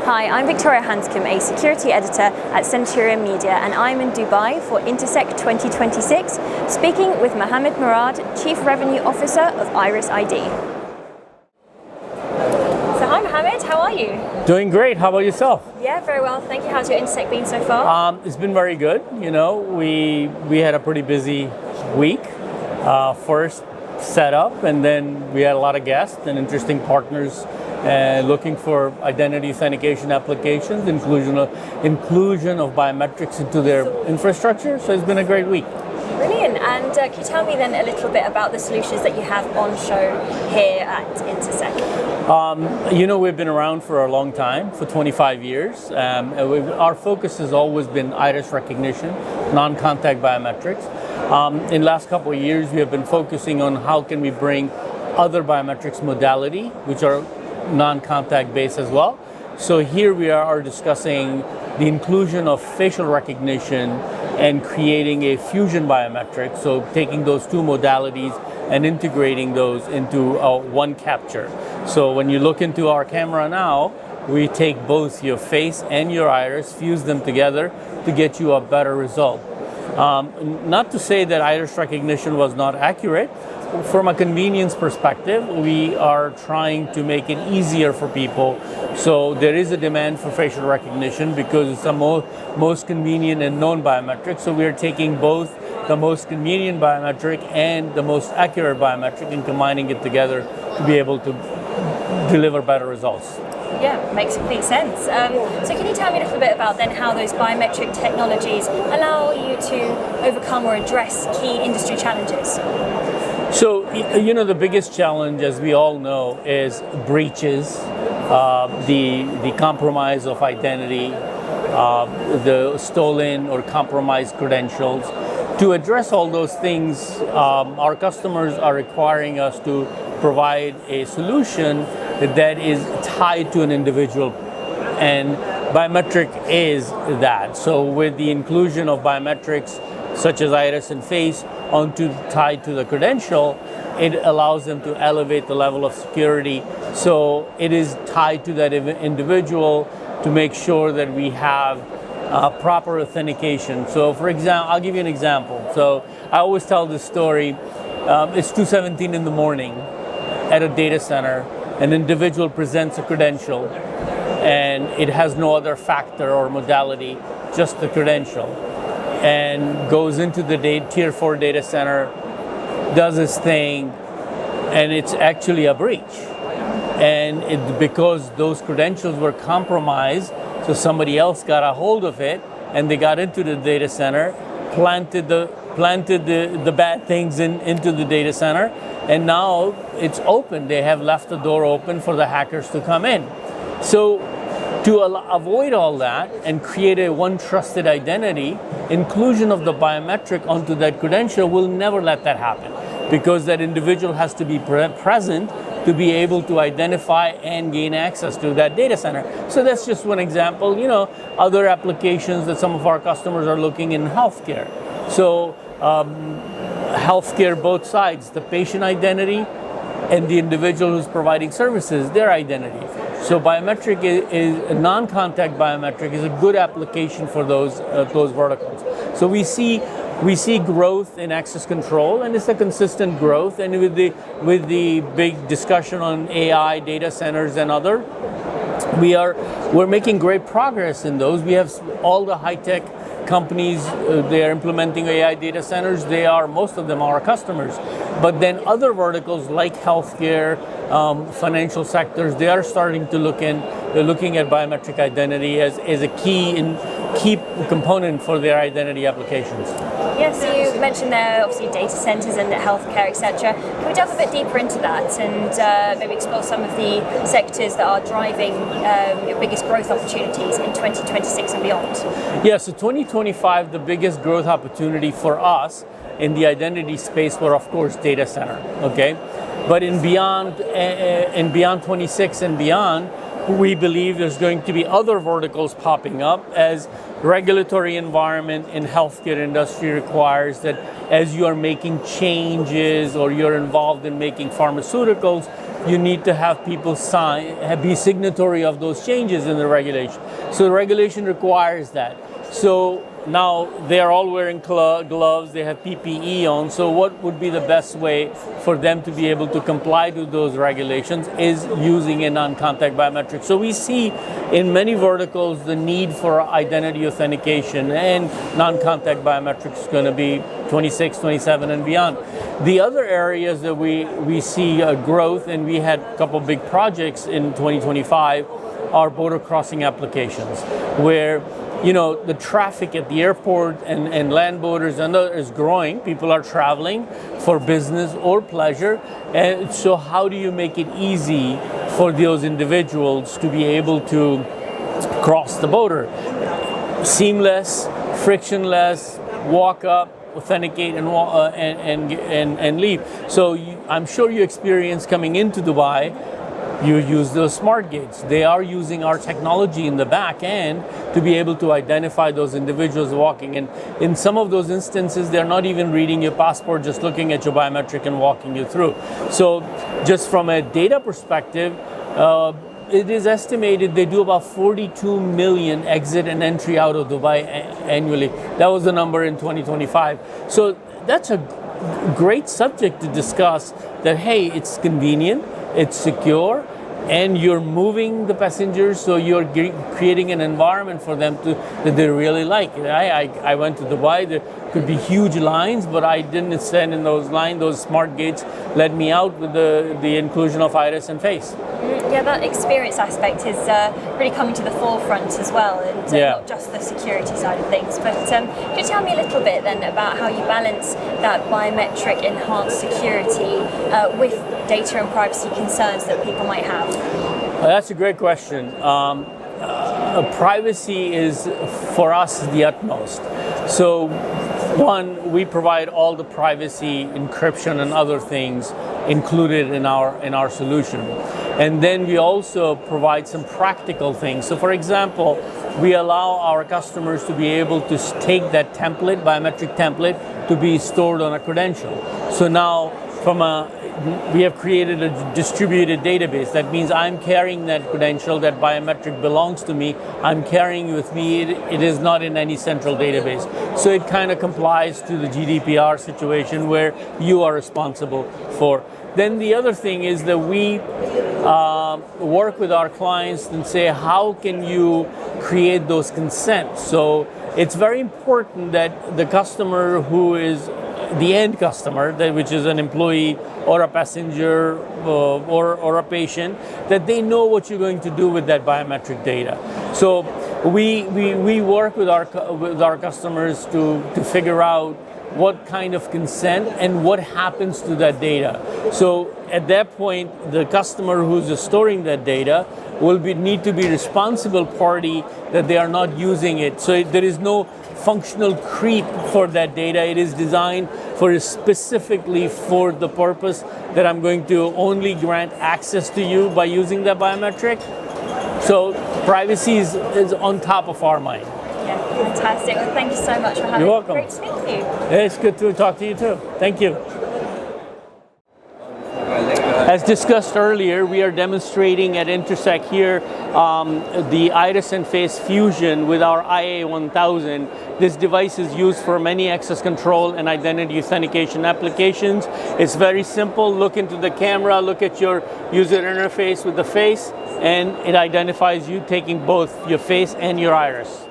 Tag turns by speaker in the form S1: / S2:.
S1: Hi, I'm Victoria Hanscom, a security editor at Centurion Media, and I'm in Dubai for Intersec 2026, speaking with Mohammed Murad, Chief Revenue Officer of Iris ID. So hi Mohammed, how are you?
S2: Doing great. How about yourself?
S1: Yeah, very well. Thank you. How's your Intersec been so far?
S2: It's been very good. You know, we had a pretty busy week. First setup, and then we had a lot of guests and interesting partners looking for identity authentication applications, inclusion of biometrics into their infrastructure. So it's been a great week.
S1: Brilliant. And can you tell me then a little bit about the solutions that you have on show here at Intersec?
S2: You know, we've been around for a long time, for 25 years. Our focus has always been iris recognition, non-contact biometrics. In the last couple of years, we have been focusing on how can we bring other biometrics modality, which are non-contact based as well. So here we are discussing the inclusion of facial recognition and creating a fusion biometric. So taking those two modalities and integrating those into one capture. So when you look into our camera now, we take both your face and your iris, fuse them together to get you a better result. Not to say that iris recognition was not accurate. From a convenience perspective, we are trying to make it easier for people. So there is a demand for facial recognition because it's the most convenient and known biometric. So we are taking both the most convenient biometric and the most accurate biometric and combining it together to be able to deliver better results.
S1: Yeah, makes complete sense. So can you tell me a little bit about then how those biometric technologies allow you to overcome or address key industry challenges?
S2: So, you know, the biggest challenge, as we all know, is breaches, the compromise of identity, the stolen or compromised credentials. To address all those things, our customers are requiring us to provide a solution that is tied to an individual, and biometric is that. So with the inclusion of biometrics such as iris and face tied to the credential, it allows them to elevate the level of security. So it is tied to that individual to make sure that we have proper authentication. So for example, I'll give you an example. So I always tell this story. It's 2:17 in the morning at a data center. An individual presents a credential and it has no other factor or modality, just the credential, and goes into the tier 4 data center, does his thing, and it's actually a breach. And because those credentials were compromised, so somebody else got a hold of it and they got into the data center, planted the bad things into the data center, and now it's open. They have left the door open for the hackers to come in. So to avoid all that and create a one trusted identity, inclusion of the biometric onto that credential will never let that happen, because that individual has to be present to be able to identify and gain access to that data center. So that's just one example. You know, other applications that some of our customers are looking in healthcare. So healthcare, both sides, the patient identity and the individual who's providing services, their identity. So biometric is a non-contact biometric is a good application for those verticals. So we see growth in access control, and it's a consistent growth. And with the big discussion on AI data centers and other, we're making great progress in those. We have all the high-tech companies, they are implementing AI data centers. Most of them are our customers. But then other verticals like healthcare, financial sectors, they are starting to they're looking at biometric identity as a key component for their identity applications.
S1: Yes, so you mentioned there obviously data centers and healthcare, etc. Can we delve a bit deeper into that and maybe explore some of the sectors that are driving your biggest growth opportunities in 2026 and beyond?
S2: Yeah, so 2025, the biggest growth opportunity for us in the identity space were, of course, data center. Okay, but in beyond 26 and beyond, we believe there's going to be other verticals popping up as regulatory environment in healthcare industry requires that as you are making changes or you're involved in making pharmaceuticals, you need to have people be signatory of those changes in the regulation. So the regulation requires that. So now they are all wearing gloves, they have PPE on, so what would be the best way for them to be able to comply to those regulations is using a non-contact biometric. So we see in many verticals the need for identity authentication, and non-contact biometrics is going to be 26, 27 and beyond. The other areas that we see growth, and we had a couple big projects in 2025, are border crossing applications, where the traffic at the airport and land borders is growing. People are traveling for business or pleasure. And so how do you make it easy for those individuals to be able to cross the border? Seamless, frictionless, walk up, authenticate and leave. So I'm sure you experienced coming into Dubai, you use those smart gates. They are using our technology in the back end to be able to identify those individuals walking. And in some of those instances, they're not even reading your passport, just looking at your biometric and walking you through. So just from a data perspective, it is estimated they do about 42 million exit and entry out of Dubai annually. That was the number in 2025. So that's a great subject to discuss, that, hey, it's convenient, it's secure, and you're moving the passengers, so you're creating an environment for them that they really like. I went to Dubai, there could be huge lines, but I didn't stand in those lines. Those smart gates led me out with the inclusion of iris and face.
S1: Yeah, that experience aspect is really coming to the forefront as well, and not just the security side of things. But can you tell me a little bit then about how you balance that biometric enhanced security with data and privacy concerns that people might have?
S2: That's a great question. Privacy is, for us, the utmost. So, one, we provide all the privacy, encryption, and other things included in our solution. And then we also provide some practical things. So, for example, we allow our customers to be able to take that template, biometric template, to be stored on a credential. So now, we have created a distributed database. That means I'm carrying that credential, that biometric belongs to me. I'm carrying it with me. It is not in any central database. So it kind of complies to the GDPR situation where you are responsible for. Then the other thing is that we work with our clients and say, how can you create those consents? So it's very important that the customer who is the end customer, which is an employee or a passenger or a patient, that they know what you're going to do with that biometric data. So we work with our customers to figure out what kind of consent and what happens to that data. So at that point, the customer who's storing that data will need to be responsible party that they are not using it. So there is no functional creep for that data. It is designed specifically for the purpose that I'm going to only grant access to you by using that biometric. So privacy is on top of our mind.
S1: Yeah, fantastic. Well, thank you so much for having me.
S2: You're welcome.
S1: Great to speak with you.
S2: It's good to talk to you too. Thank you. As discussed earlier, we are demonstrating at Intersec here the iris and face fusion with our IA1000. This device is used for many access control and identity authentication applications. It's very simple. Look into the camera, look at your user interface with the face, and it identifies you taking both your face and your iris.